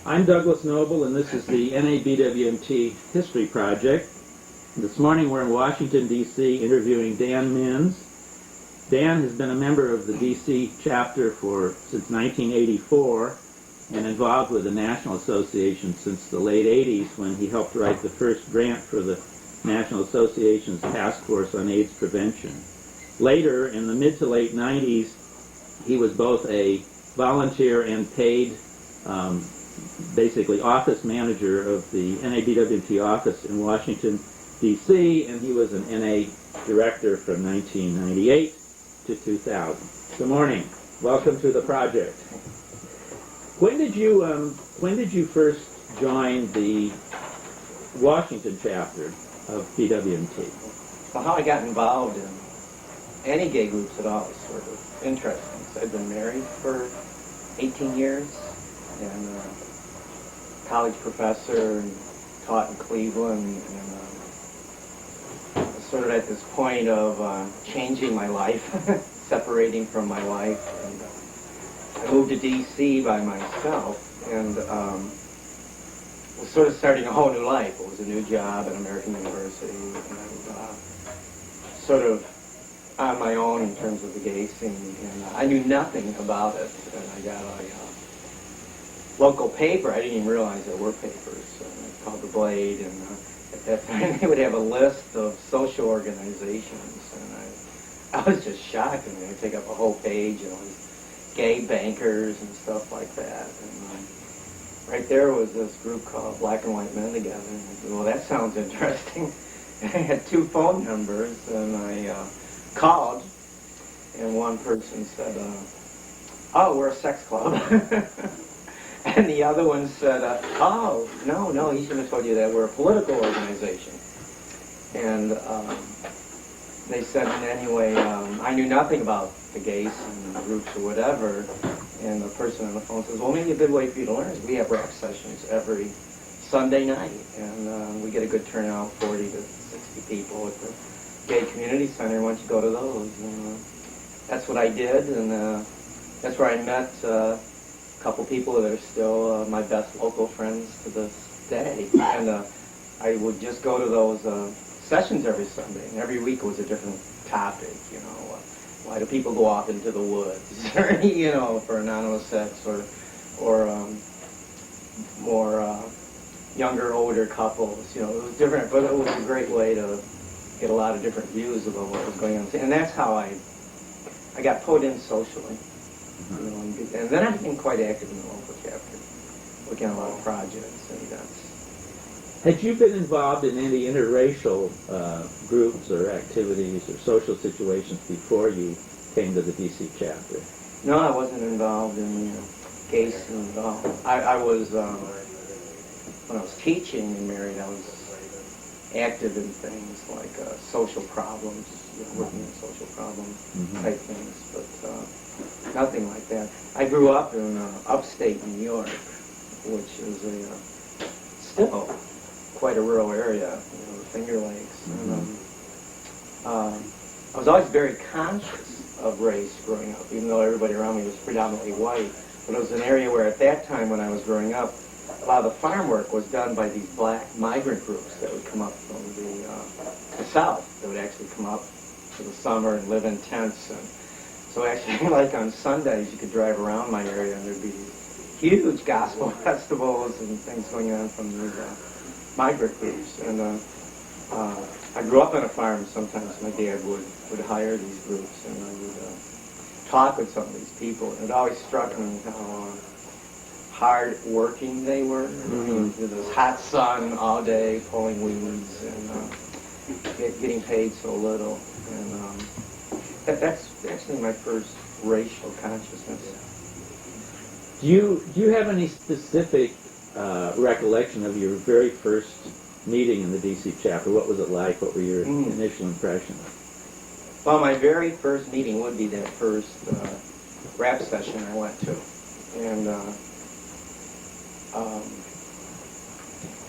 I'm Douglas Noble, and this is the NABWMT History Project. This morning we're in Washington, D.C., interviewing Dminns. Dan has been a member of the D.C. chapter since 1984 and involved with the National Association since the late 80s, when he helped write the first grant for the National Association's Task Force on AIDS Prevention. Later, in the mid to late 90s, he was both a volunteer and paid basically office manager of the NABWMT office in Washington, D.C., and he was an NA director from 1998 to 2000. Good morning. Welcome to the project. When did you first join the Washington chapter of BWMT? Well, how I got involved in any gay groups at all is sort of interesting. So I've been married for 18 years and college professor and taught in Cleveland, and sort of at this point of changing my life, separating from my wife, and I moved to D.C. by myself and was sort of starting a whole new life. It was a new job at American University, and sort of on my own in terms of the gay scene, and I knew nothing about it, and I got a local paper. I didn't even realize there were papers, called The Blade, and at that time they would have a list of social organizations, and I was just shocked. I mean, they'd take up a whole page, and it was gay bankers and stuff like that, and right there was this group called Black and White Men Together, and I said, well, that sounds interesting. And I had 2 phone numbers, and I called, and one person said, oh, we're a sex club. And the other one said, oh, no, he shouldn't have told you that. We're a political organization. And they said, anyway, I knew nothing about the gays and the groups or whatever. And the person on the phone says, well, maybe a good way for you to learn is we have rap sessions every Sunday night. And we get a good turnout, 40 to 60 people at the Gay Community Center. Why don't you go to those? And that's what I did. And that's where I met couple people that are still my best local friends to this day, and I would just go to those sessions every Sunday, and every week it was a different topic. You know, why do people go off into the woods, or you know, for anonymous sex, or more younger, older couples. You know, it was different, but it was a great way to get a lot of different views about what was going on, and that's how I got put in socially. You know, and then I became quite active in the local chapter, working on a lot of projects and events. Had you been involved in any interracial groups or activities or social situations before you came to the D.C. chapter? No, I wasn't involved in gay scene at all. I was, when I was teaching and married, I was active in things like social problems, you know, working on social problems type things, but nothing like that. I grew up in upstate New York, which is still quite a rural area, you know, the Finger Lakes. And, I was always very conscious of race growing up, even though everybody around me was predominantly white. But it was an area where at that time when I was growing up, a lot of the farm work was done by these black migrant groups that would come up from the south. They would actually come up for the summer and live in tents. And so actually, like on Sundays, you could drive around my area and there'd be huge gospel festivals and things going on from these migrant groups. And I grew up on a farm. Sometimes my dad would hire these groups, and I would talk with some of these people. And it always struck me how hard working they were. In this hot sun all day, pulling weeds and getting paid so little. And that's actually my first racial consciousness. Do you have any specific recollection of your very first meeting in the D.C. chapter? What was it like? What were your initial impressions? Well, my very first meeting would be that first rap session I went to. And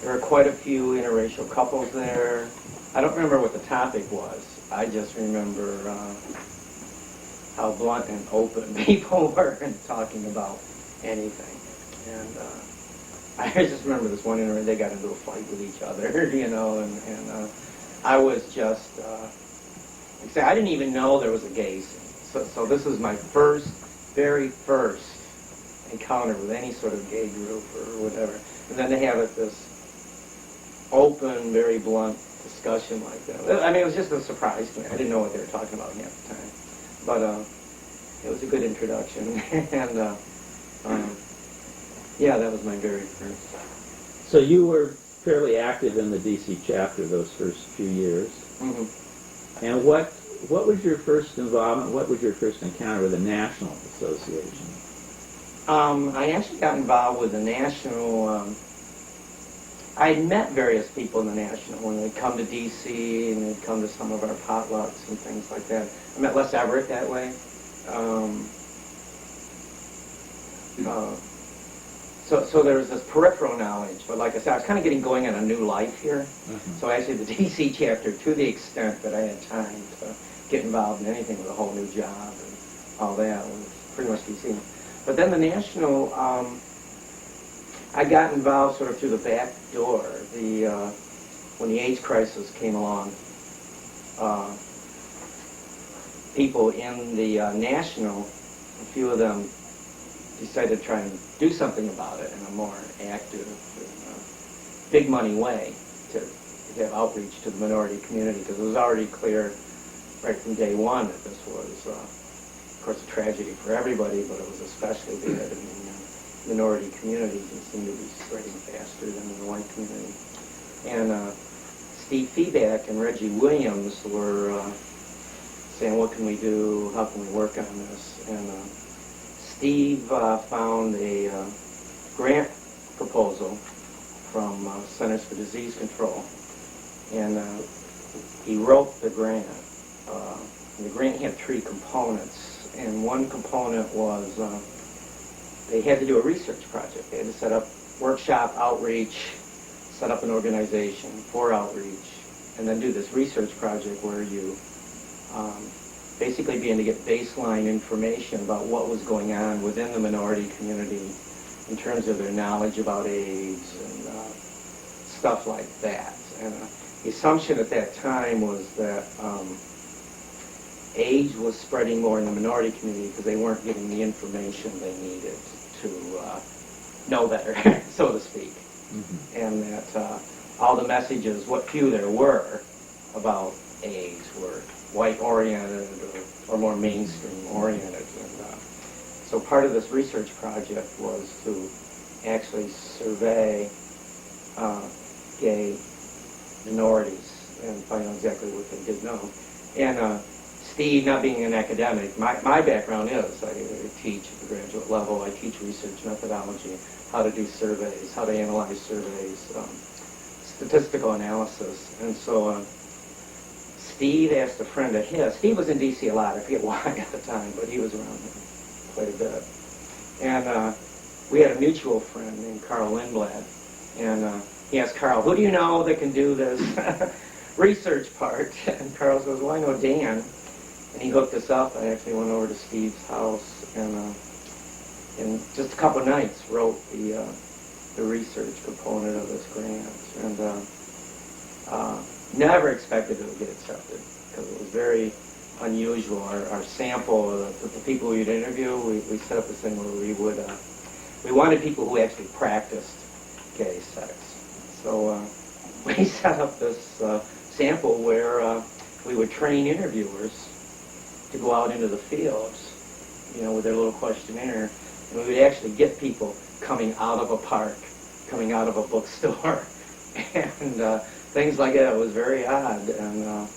there were quite a few interracial couples there. I don't remember what the topic was. I just remember how blunt and open people were in talking about anything. And I just remember this one interview, they got into a fight with each other, you know, and I was just, like I say, I didn't even know there was a gay scene. So this was my very first encounter with any sort of gay group or whatever. And then they have this open, very blunt discussion like that. I mean, it was just a surprise to me. I didn't know what they were talking about half the time. But it was a good introduction. And yeah, that was my very first. So you were fairly active in the DC chapter those first few years. Mm-hmm. And what was your first involvement, what was your first encounter with the National Association? I actually got involved with the National. I had met various people in the National when they'd come to D.C. and they'd come to some of our potlucks and things like that. I met Les Everett that way. So there was this peripheral knowledge, but like I said, I was kind of getting going on a new life here. Mm-hmm. So actually the D.C. chapter, to the extent that I had time to get involved in anything with a whole new job and all that, was pretty much D.C. But then the National, I got involved sort of through the back door. When the AIDS crisis came along, people in the National, a few of them decided to try and do something about it in a more active, big money way to have outreach to the minority community, because it was already clear right from day one that this was, of course, a tragedy for everybody, but it was especially bad in the minority communities and seemed to be spreading faster than in the white community. And Steve Feeback and Reggie Williams were saying, what can we do, how can we work on this? And Steve found a grant proposal from Centers for Disease Control, and he wrote the grant. And the grant had three components, and one component was they had to do a research project. They had to set up workshop outreach, set up an organization for outreach, and then do this research project where you basically began to get baseline information about what was going on within the minority community in terms of their knowledge about AIDS and stuff like that. And the assumption at that time was that AIDS was spreading more in the minority community because they weren't getting the information they needed to know better, so to speak. Mm-hmm. And that all the messages, what few there were about AIDS, were white-oriented or more mainstream-oriented. And so part of this research project was to actually survey gay minorities and find out exactly what they did know. And Steve, not being an academic, my background is I teach at the graduate level. I teach research methodology, how to do surveys, how to analyze surveys, statistical analysis. And so Steve asked a friend of his. Steve was in D.C. a lot. I forget why at the time, but he was around here quite a bit. And we had a mutual friend named Carl Lindblad. And he asked Carl, who do you know that can do this research part? And Carl goes, well, I know Dan. And he hooked us up. I actually went over to Steve's house and in just a couple of nights wrote the research component of this grant. And never expected it would get accepted because it was very unusual. Our sample, the people we'd interview, we set up this thing where we wanted people who actually practiced gay sex. So we set up this sample where we would train interviewers to go out into the fields, you know, with their little questionnaire, and we would actually get people coming out of a park, coming out of a bookstore, and things like that. It was very odd, and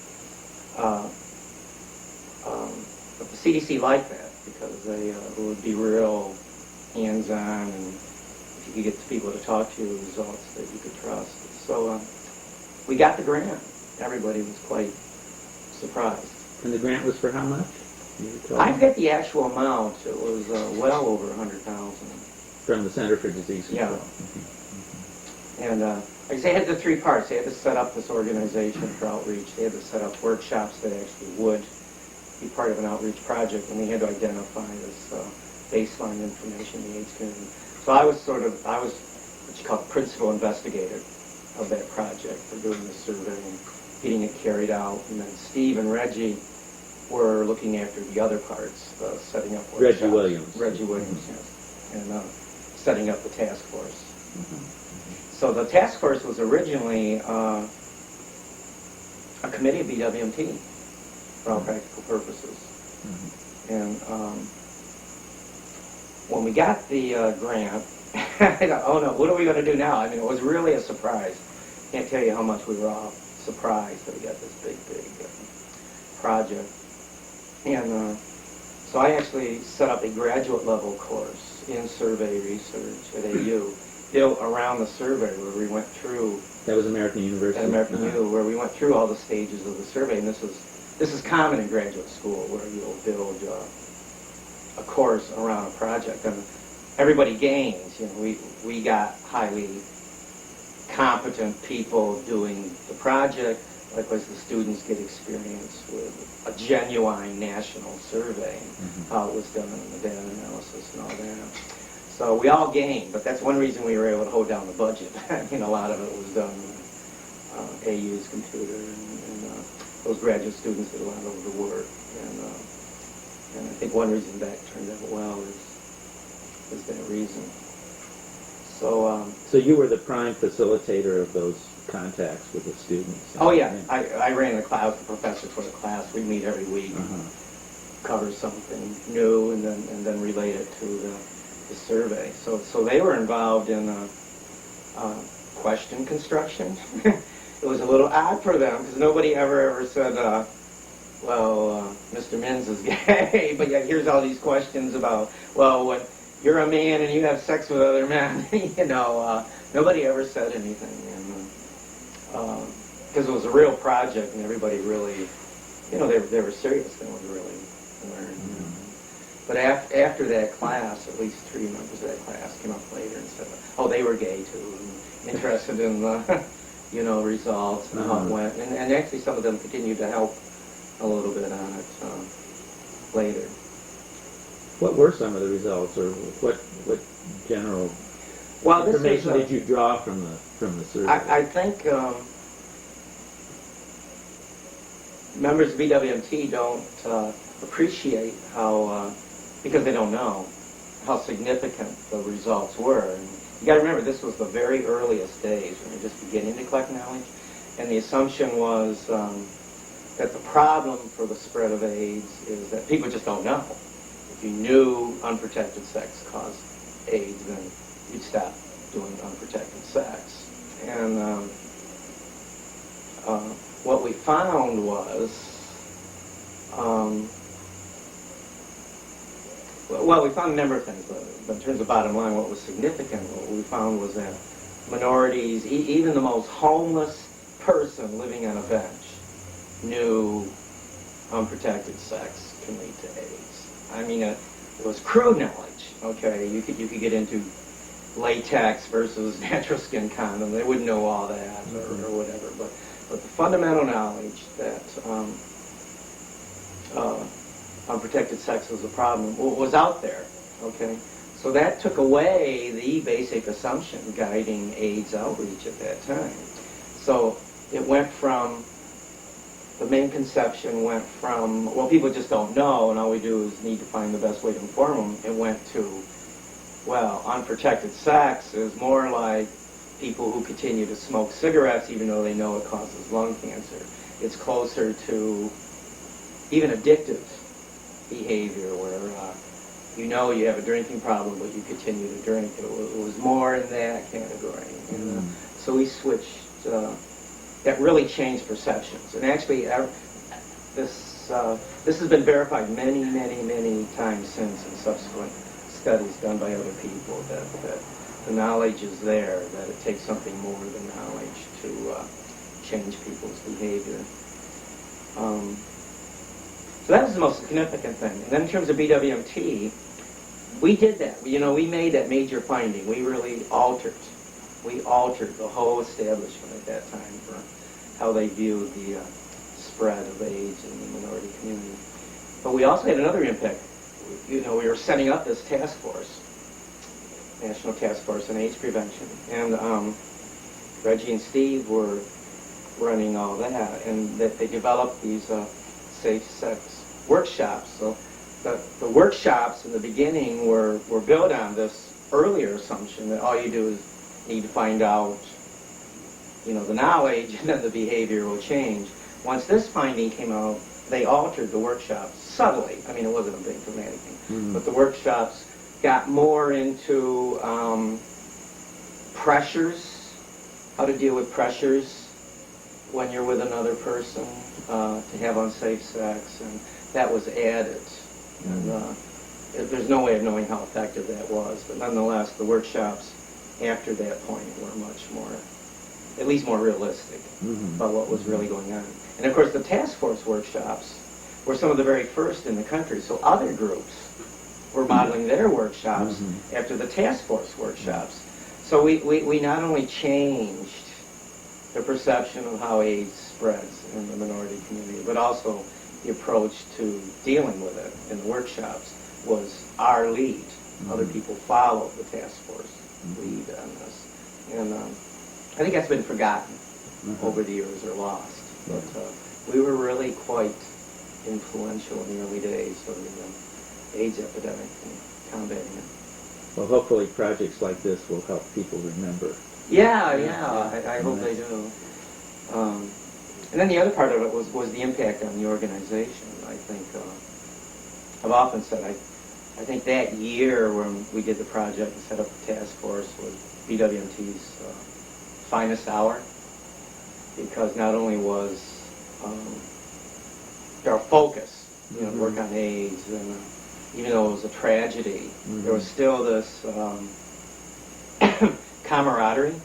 but the CDC liked that because they would be real hands-on, and if you could get the people to talk to you, results that you could trust. So we got the grant. Everybody was quite surprised. And the grant was for how much? I forget the actual amount. It was well over $100,000. From the Center for Disease Control. Yeah. Mm-hmm. And like I say, they had the three parts. They had to set up this organization for outreach. They had to set up workshops that actually would be part of an outreach project, and we had to identify this baseline information in the AIDS community. So I was what you call principal investigator of that project for doing the survey and getting it carried out. And then Steve and Reggie were looking after the other parts, setting up workshops. Reggie Williams. Reggie Williams, yes. And setting up the task force. So the task force was originally a committee of BWMT for all practical purposes. And when we got the grant, I thought, oh no, what are we going to do now? I mean, it was really a surprise. Can't tell you how much we were all surprised that we got this big project. And so I actually set up a graduate level course in survey research at AU, built around the survey, where we went through. That was American University. At American U, where we went through all the stages of the survey, and this is common in graduate school, where you'll build a course around a project, and everybody gains. You know, we got highly competent people doing the project. Likewise, the students get experience with a genuine national survey, how it was done, and the data analysis and all that. So we all gained, but that's one reason we were able to hold down the budget. You know, a lot of it was done with AU's computer, and those graduate students did a lot of the work. And I think one reason that turned out well is that reason. So you were the prime facilitator of those contacts with the students. Oh yeah, I ran the class, the professor for the class. We meet every week, cover something new, and then relate it to the survey. So they were involved in question construction. It was a little odd for them because nobody ever said, well, Mr. Dminns is gay, but yet here's all these questions about, well, when you're a man and you have sex with other men, you know, nobody ever said anything. Because it was a real project and everybody really, you know, they were serious. They wanted to really learn. But after that class, at least 3 members of that class came up later and said, oh, they were gay too, and interested in the, you know, results and how it went. And actually some of them continued to help a little bit on it later. What were some of the results, or what general information did you draw from the survey? I think members of BWMT don't appreciate how, because they don't know how significant the results were. And you got to remember, this was the very earliest days when you're just beginning to collect knowledge, and the assumption was that the problem for the spread of AIDS is that people just don't know. If you knew unprotected sex caused AIDS, then you'd stop doing unprotected sex. And what we found was, well, we found a number of things, but in terms of bottom line, what was significant, what we found was that minorities, even the most homeless person living on a bench, knew unprotected sex can lead to AIDS. I mean, it was crude knowledge. Okay, you could get into latex versus natural skin condom. They wouldn't know all that or whatever. But the fundamental knowledge that unprotected sex was a problem was out there. Okay, so that took away the basic assumption guiding AIDS outreach at that time. So it went from, the main conception went from, well, people just don't know, and all we do is need to find the best way to inform them. It went to, well, unprotected sex is more like people who continue to smoke cigarettes even though they know it causes lung cancer. It's closer to even addictive behavior where you know you have a drinking problem, but you continue to drink. It was more in that category. And, so we switched. That really changed perceptions. And actually, this has been verified many, many, many times since in subsequent studies done by other people, that the knowledge is there, that it takes something more than knowledge to change people's behavior. So that was the most significant thing. And then in terms of BWMT, we did that. You know, we made that major finding. We really altered the whole establishment at that time for how they viewed the spread of AIDS in the minority community. But we also had another impact. You know, we were setting up this task force, National Task Force on AIDS Prevention. And Reggie and Steve were running all that, and that they developed these safe sex workshops. So the workshops in the beginning were built on this earlier assumption that all you do is need to find out, you know, the knowledge, and then the behavior will change. Once this finding came out, they altered the workshops subtly. I mean, it wasn't a big dramatic thing, but the workshops got more into pressures, how to deal with pressures when you're with another person, to have unsafe sex, and that was added. And there's no way of knowing how effective that was, but nonetheless, the workshops after that point were much more, at least more realistic about what was really going on. And of course, the task force workshops were some of the very first in the country, so other groups were modeling their workshops after the task force workshops. So we not only changed the perception of how AIDS spreads in the minority community, but also the approach to dealing with it in the workshops was our lead. Other people followed the task force lead on this. And I think that's been forgotten over the years or lost. But we were really quite influential in the early days of the AIDS epidemic and combating it. Well, hopefully projects like this will help people remember. Yeah, I hope they do. And then the other part of it was the impact on the organization. I think, I've often said, I think that year when we did the project and set up the task force was BWMT's finest hour, because not only was our focus, you know, work on AIDS, and even though it was a tragedy, there was still this camaraderie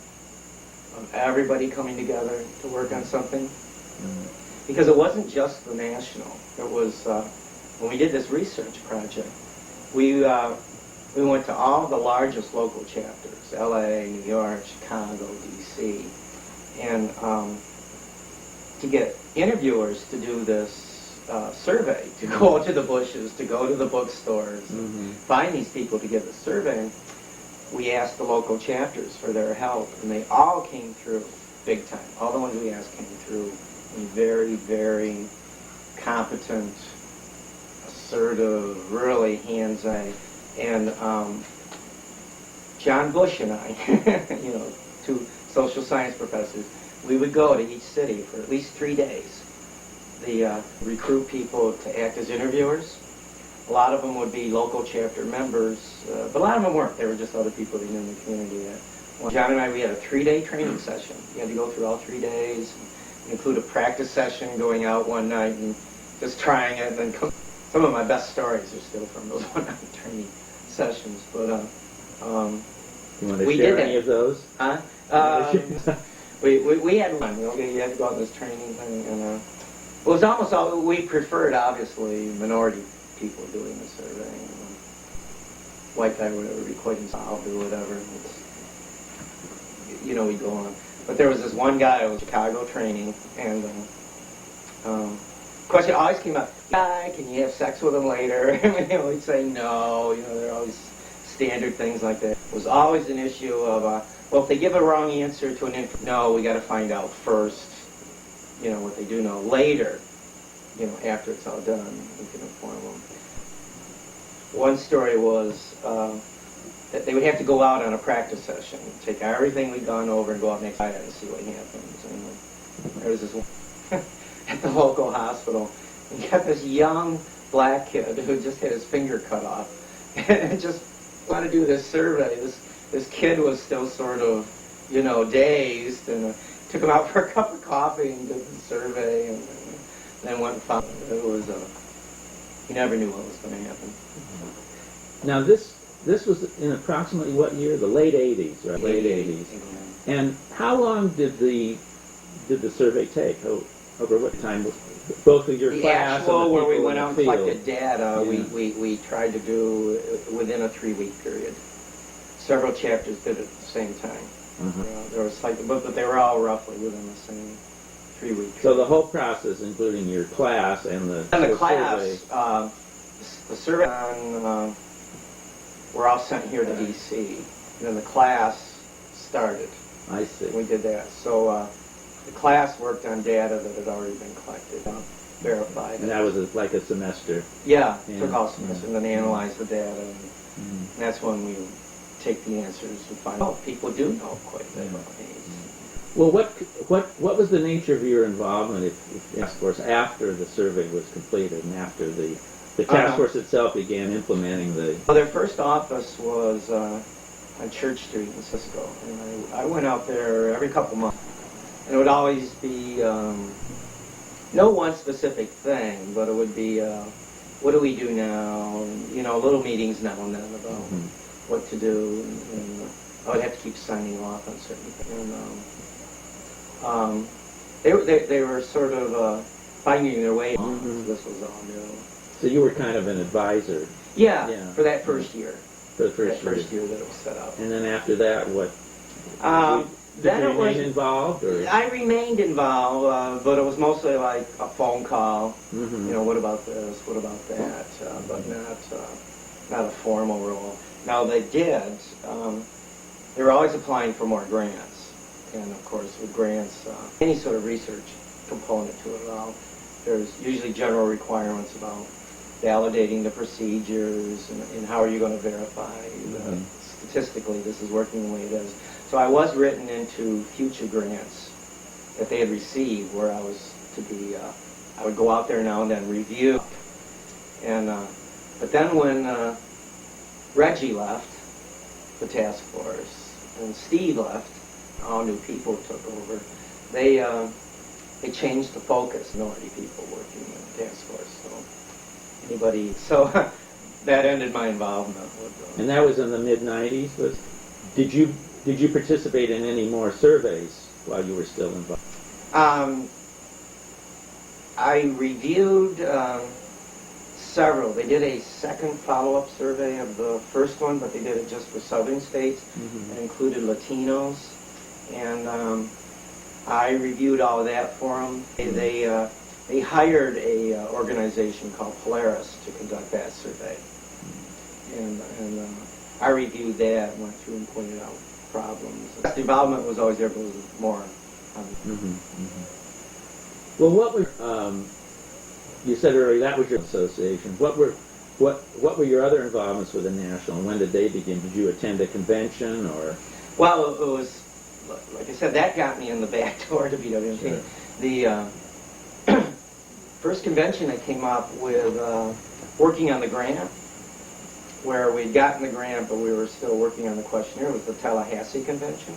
of everybody coming together to work on something. Because it wasn't just the national. It was, when we did this research project, we went to all the largest local chapters, LA, New York, Chicago, DC, and to get interviewers to do this survey, to go to the bushes, to go to the bookstores, and find these people to give the survey. We asked the local chapters for their help, and they all came through big time. All the ones we asked came through in very, very competent, assertive, really hands-on. And John Bush and I, you know, two social science professors, we would go to each city for at least 3 days. They recruit people to act as interviewers. A lot of them would be local chapter members, but a lot of them weren't. They were just other people they knew in the community. Well, John and I, we had a 3-day training session. You had to go through all 3 days, include a practice session, going out one night and just trying it, and then come. Some of my best stories are still from those one-night training sessions. But you want to share any of those? We had one. You had to go on this training thing, and it was almost all. We preferred, obviously, minority people doing the survey. White guy would be quite involved or whatever. You know, we'd go on. But there was this one guy with Chicago training, and question always came up, guy, can you have sex with him later? You know, we'd say no. You know, there are always standard things like that. It was always an issue of, well, if they give a wrong answer to an no, we got to find out first, you know, what they do know. Later, you know, after it's all done, we can inform them. One story was that they would have to go out on a practice session, take everything we'd gone over and go out next Friday and see what happens. And there was this one at the local hospital. We got this young black kid who just had his finger cut off and just wanted to do this survey. This kid was still sort of, you know, dazed, and took him out for a cup of coffee and did the survey, and then went and found it was he never knew what was going to happen. Now this was in approximately what year? The late 80s, right? Late 80s. And how long did the survey take? Over what time was both of your the class actual and the where we people went in out the and field? collected data, we tried to do within a 3-week period. Several chapters did it at the same time. There was slightly, but they were all roughly within the same 3-week period. So the whole process, including your class and the class, survey. the survey were all sent here to DC, and then the class started. I see. We did that. So the class worked on data that had already been collected, verified. And that was like a semester. Yeah, Yeah. took all semester, and then analyzed the data. And Mm-hmm. that's when we take the answers and find out people do know quite a bit about AIDS. Well, what was the nature of your involvement if task force after the survey was completed and after the task force itself began implementing the... Well, their first office was on Church Street in Cisco, and I went out there every couple months, and it would always be no one specific thing, but it would be what do we do now? And, little meetings now and then about what to do, and I would have to keep signing off on certain things. And they were sort of finding their way on. This was all new. So you were kind of an advisor. Yeah, Yeah. for that first year. For the first year that it was set up. And then after that, what? Then Did it you was. remain involved, or? I remained involved, but it was mostly like a phone call. Mm-hmm. What about this? What about that? But not a formal role. Now they did. They were always applying for more grants, and of course with grants, any sort of research component to it at all, there's usually general requirements about validating the procedures and how are you going to verify that statistically this is working the way it is. So I was written into future grants that they had received where I was to be, I would go out there now and then review. And but then when Reggie left the task force and Steve left, all new people took over, they changed the focus. Minority people working in the task force. So that ended my involvement with And that was in the mid-90s? Did you participate in any more surveys while you were still involved? I reviewed several. They did a second follow-up survey of the first one, but they did it just for southern states. It included Latinos. And I reviewed all of that for them. They hired a organization called Polaris to conduct that survey. And I reviewed that and went through and pointed out problems. The involvement was always there, but it was more. Well, what were you said earlier that was your association? What were your other involvements with the National? When did they begin? Did you attend a convention or? Well, it was like I said, that got me in the back door to BWMT. Sure. The first convention I came up with working on the grant, where we'd gotten the grant, but we were still working on the questionnaire, was the Tallahassee Convention.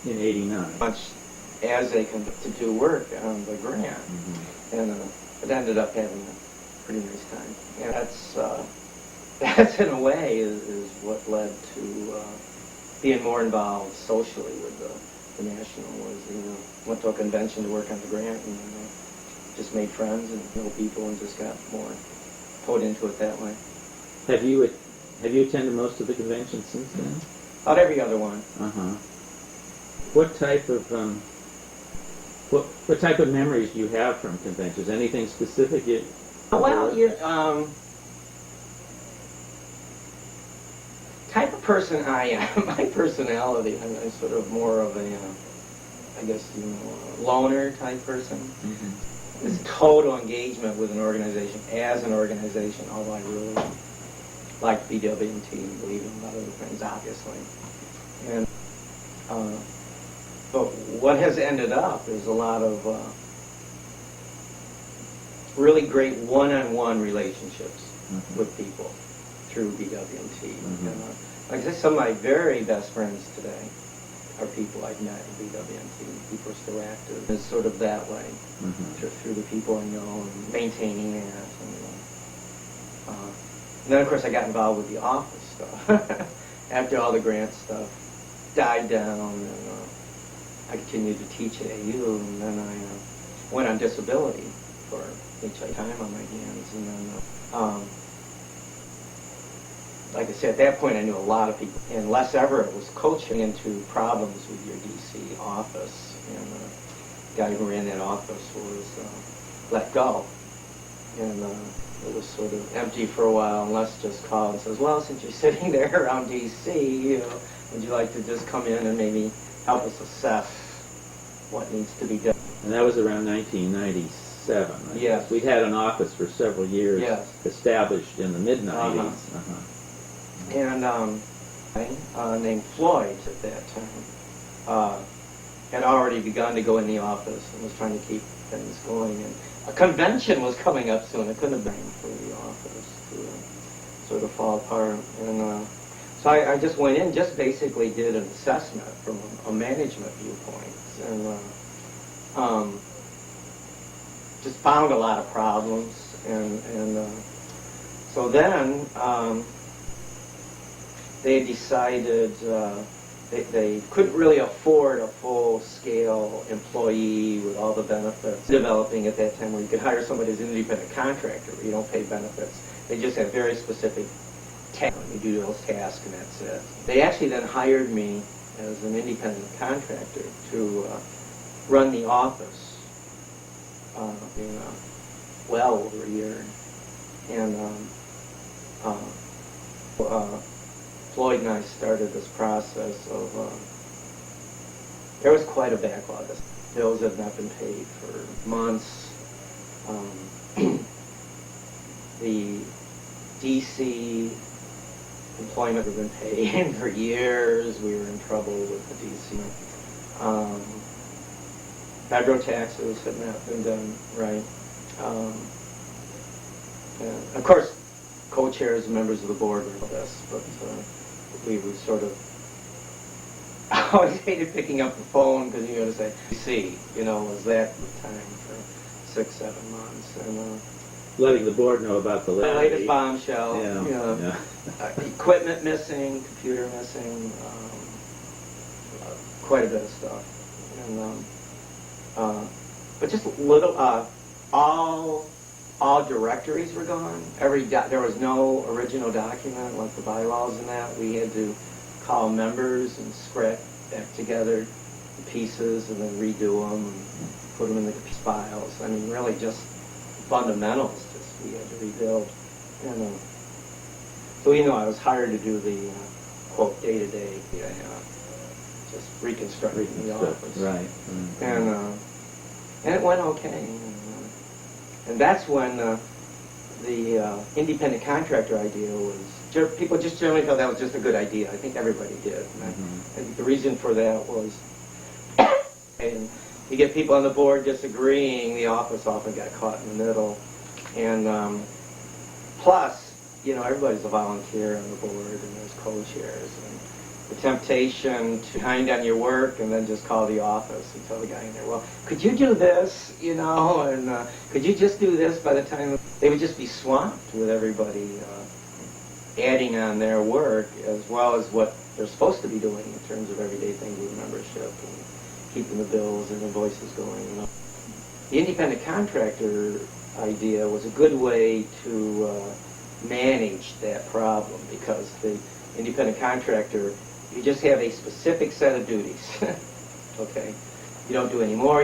In '89. Much as they can to do work on the grant. And it ended up having a pretty nice time. And that's in a way is what led to being more involved socially with the National. Was went to a convention to work on the grant and just made friends and know people and just got more pulled into it that way. Have you attended most of the conventions since then? About every other one. What type of what type of memories do you have from conventions? Anything specific? Type of person I am, my personality, I'm sort of more of a, I guess, loner type person. This total engagement with an organization as an organization, although I really like BWMT and believe in a lot of other things, obviously. And but what has ended up is a lot of really great one-on-one relationships with people through BWMT. Like I said, some of my very best friends today are people I've met in BWMT. People are still active. It's sort of that way, through the people I know and maintaining that. And then, of course, I got involved with the office stuff. After all the grant stuff died down, and I continued to teach at AU, and then I went on disability for time on my hands, and then, like I said, at that point I knew a lot of people, and Les Everett was coaching into problems with your DC office, and the guy who ran that office was let go, and it was sort of empty for a while, and Les just called and says, well, since you're sitting there around DC, Would you like to just come in and maybe help us assess what needs to be done? And that was around 1997. I Yes. guess. We'd had an office for several years, Yes. established in the mid-90s. And named Floyd at that time had already begun to go in the office and was trying to keep things going. And a convention was coming up soon. It couldn't have been for the office to sort of fall apart. And so I just went in, just basically did an assessment from a management viewpoint, and just found a lot of problems. And so then they decided they couldn't really afford a full-scale employee with all the benefits developing at that time, where you could hire somebody as an independent contractor where you don't pay benefits. They just have very specific tasks. You do those tasks and that's it. They actually then hired me as an independent contractor to run the office in well over a year. And Floyd and I started this process of, there was quite a backlog. Bills had not been paid for months. The DC employment had been paid for years. We were in trouble with the DC. Federal taxes had not been done right. And of course, co-chairs and members of the board were this, but we would sort of, I always hated picking up the phone because you got to say, see, was that the time for 6-7 months, and Letting the board know about the latest bombshell, Yeah. equipment missing, computer missing, quite a bit of stuff, and but just little, all directories were gone. There was no original document like the bylaws and that. We had to call members and scrap back together the pieces and then redo them and put them in the files. I mean, really just fundamentals. We had to rebuild. And so I was hired to do the quote day-to-day, just reconstructing the office. Right. And it went okay. And that's when the independent contractor idea was, people just generally thought that was just a good idea. I think everybody did. And I think the reason for that was, and you get people on the board disagreeing, the office often got caught in the middle. And plus, everybody's a volunteer on the board, and there's co-chairs. And the temptation to hind on your work and then just call the office and tell the guy in there, well, could you do this, and could you just do this by the time they would just be swamped with everybody adding on their work as well as what they're supposed to be doing in terms of everyday things with membership and keeping the bills and invoices going. The independent contractor idea was a good way to manage that problem, because the independent contractor, you just have a specific set of duties. Okay, you don't do any more.